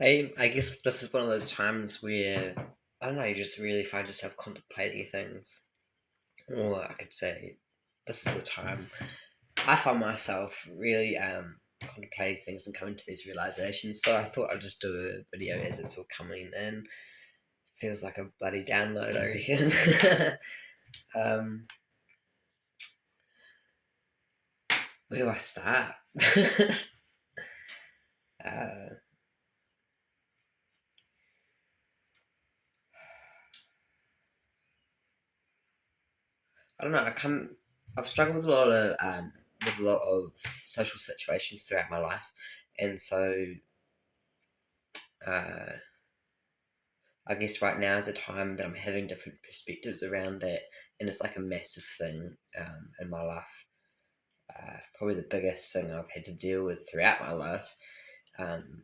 I guess this is one of those times where I don't know. You just really find yourself contemplating things, or I could say, this is the time I find myself really contemplating things and coming to these realizations. So I thought I'd just do a video as it's all coming in. Feels like a bloody download, I reckon. um, where do I start? uh, I don't know. I've struggled with a lot of social situations throughout my life, and so uh, I guess right now is a time that I'm having different perspectives around that, and it's like a massive thing in my life. Probably the biggest thing I've had to deal with throughout my life. Um,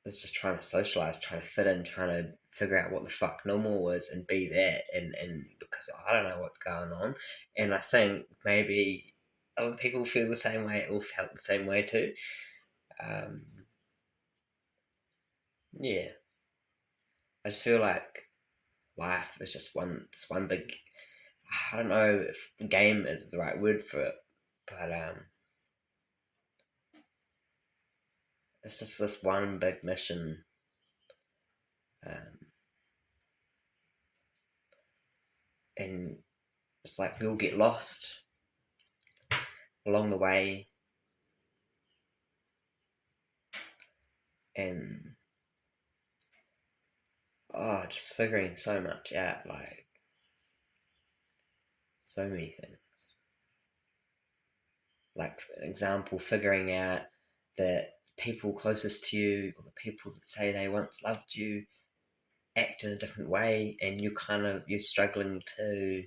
is just trying to socialize, trying to fit in, trying to figure out what the fuck normal was and be that, and because I don't know what's going on, and I think maybe other people feel the same way or felt the same way too. Um, yeah, I just feel like life is just one big. I don't know if game is the right word for it, but it's just this one big mission, um, and it's like we all get lost along the way, and just figuring so much out, like so many things. Like, for example, figuring out that people closest to you, or the people that say they once loved you, act in a different way, and you're struggling to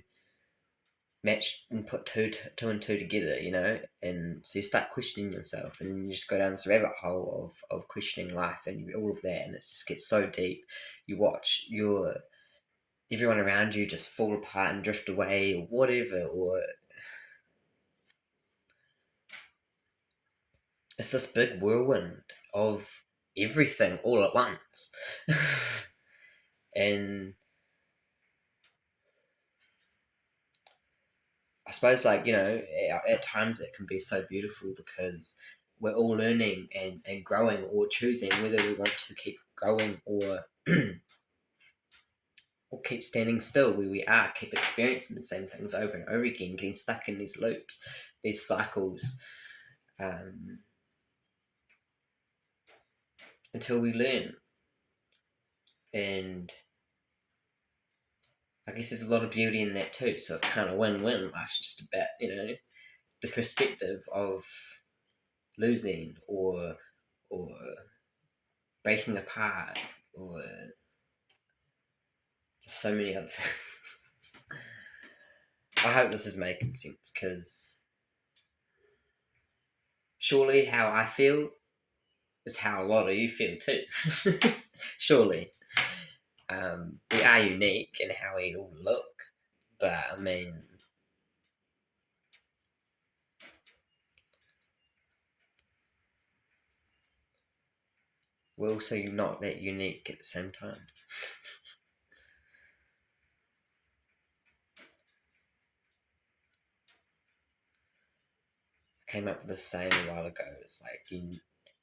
match and put two and two together, and so you start questioning yourself, and you just go down this rabbit hole of questioning life and all of that, and it just gets so deep. You watch everyone around you just fall apart and drift away or whatever, or it's this big whirlwind of everything all at once. And I suppose, like, at times it can be so beautiful because we're all learning and growing, or choosing whether we want to keep growing or keep standing still where we are, keep experiencing the same things over and over again, getting stuck in these loops, these cycles, um, until we learn. And I guess there's a lot of beauty in that too. So it's kind of win-win. Life's just about, the perspective of losing or breaking apart, or just so many other things. I hope this is making sense, because surely how I feel is how a lot of you feel too. Surely. We are unique in how we all look, but I mean, we're also not that unique at the same time. I came up with this saying a while ago. It's like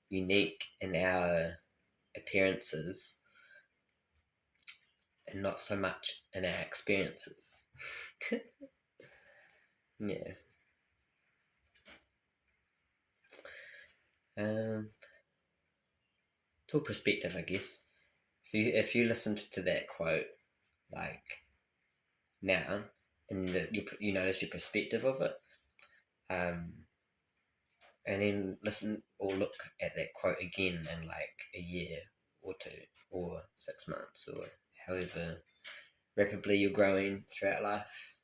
unique in our appearances and not so much in our experiences. Yeah. Um, it's all perspective, I guess. If you listened to that quote, like, now, and you notice your perspective of it, um, and then listen or look at that quote again in like a year or two or 6 months, or however rapidly you're growing throughout life.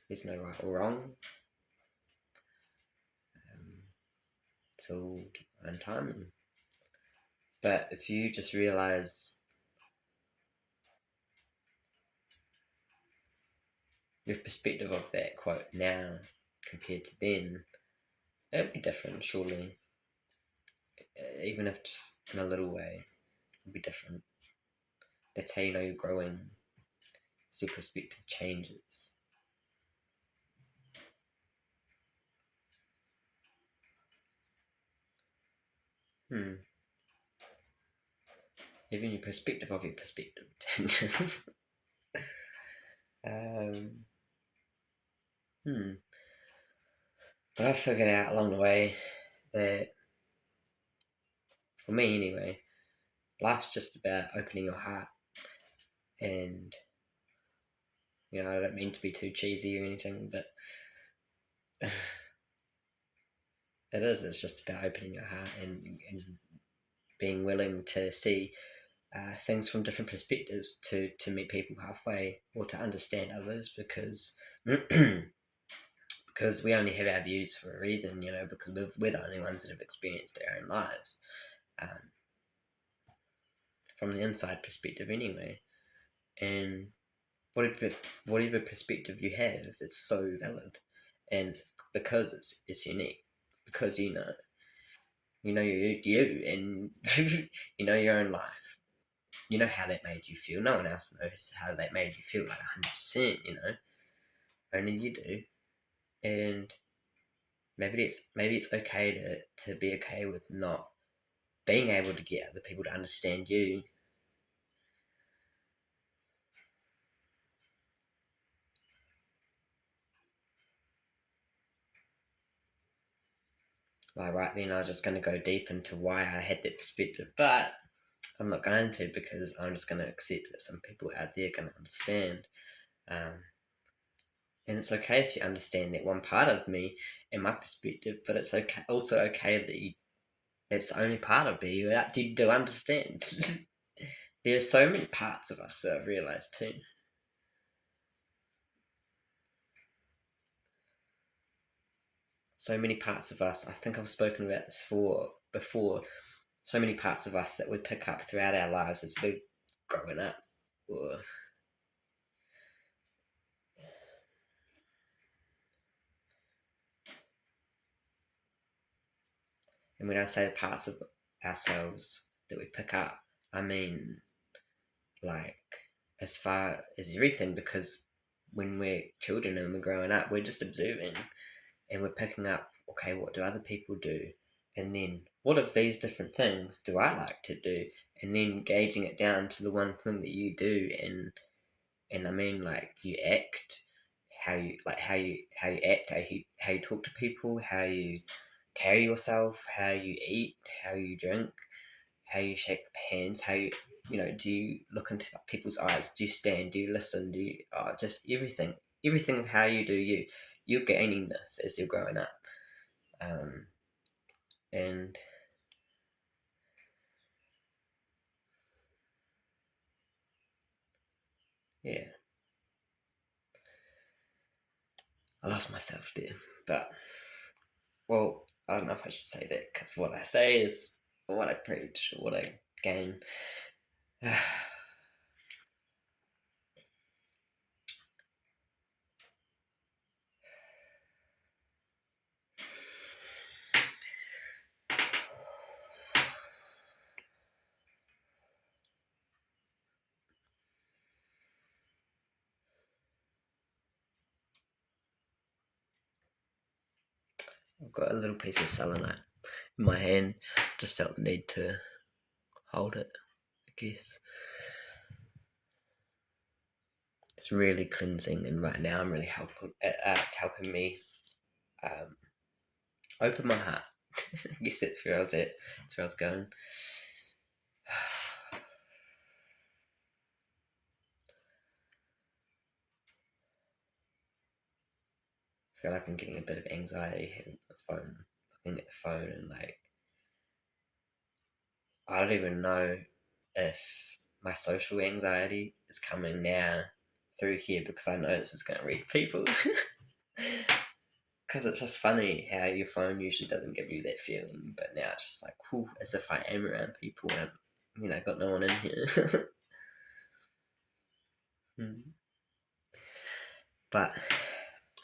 There's no right or wrong. It's all on time. But if you just realize your perspective of that quote now compared to then, it'd be different, surely. even if just in a little way, it'll be different. That's how you know you're growing, as your perspective changes. Even your perspective of your perspective changes. um, But I figured out along the way that, for me anyway, life's just about opening your heart. And, I don't mean to be too cheesy or anything, but it is. It's just about opening your heart and being willing to see things from different perspectives, to meet people halfway, or to understand others, because because we only have our views for a reason, because we're the only ones that have experienced our own lives, um, from the inside perspective anyway. And whatever perspective you have, it's so valid, and because it's unique, because you and you know your own life, you know how that made you feel. No one else knows how that made you feel, like 100%. Only you do. And maybe it's okay to be okay with not being able to get other people to understand you. Like, right then, I was just going to go deep into why I had that perspective, but I'm not going to, because I'm just going to accept that some people out there can understand. Um, and it's okay if you understand that one part of me and my perspective, but it's also okay that it's the only part of me you do understand. There are so many parts of us that I've realised too. So many parts of us. I think I've spoken about this before. So many parts of us that we pick up throughout our lives as we're growing up, or and when I say the parts of ourselves that we pick up, I mean, like, as far as everything, because when we're children and we're growing up, we're just observing, and we're picking up, okay, what do other people do? And then, what of these different things do I like to do? And then gauging it down to the one thing that you do, and I mean, like, you act, how you act, how you talk to people, how you carry yourself, how you eat, how you drink, how you shake hands, how do you look into people's eyes, do you stand, do you listen, do you just everything of how you do you're gaining this as you're growing up. um, and yeah, I lost myself there, but, well, I don't know if I should say that, because what I say is what I preach, or what I gain. I've got a little piece of selenite in my hand, just felt the need to hold it, I guess. It's really cleansing, and right now I'm really helping. It's helping me um, open my heart. I guess that's where I was at. That's where I was going. I feel like I'm getting a bit of anxiety having the phone, looking at the phone, and, like, I don't even know if my social anxiety is coming now through here, because I know this is going to reach people. Because it's just funny how your phone usually doesn't give you that feeling, but now it's just like, whew, as if I am around people and got no one in here. But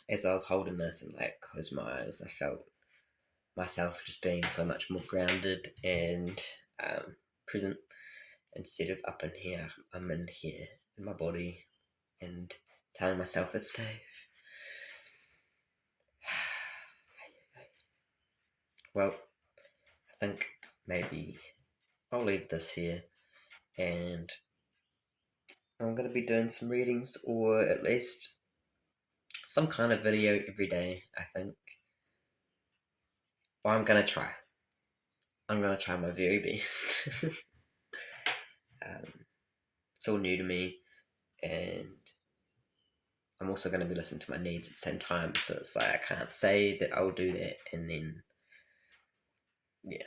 as I was holding this and, like, closed my eyes, I felt myself just being so much more grounded and present, instead of up in here. I'm in here in my body and telling myself it's safe. Well, I think maybe I'll leave this here, and I'm going to be doing some readings, or at least some kind of video every day, I think. Or I'm going to try. I'm going to try my very best. It's all new to me, and I'm also going to be listening to my needs at the same time, so it's like I can't say that I'll do that and then, yeah,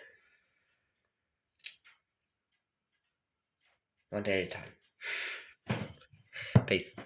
one day at a time. Peace.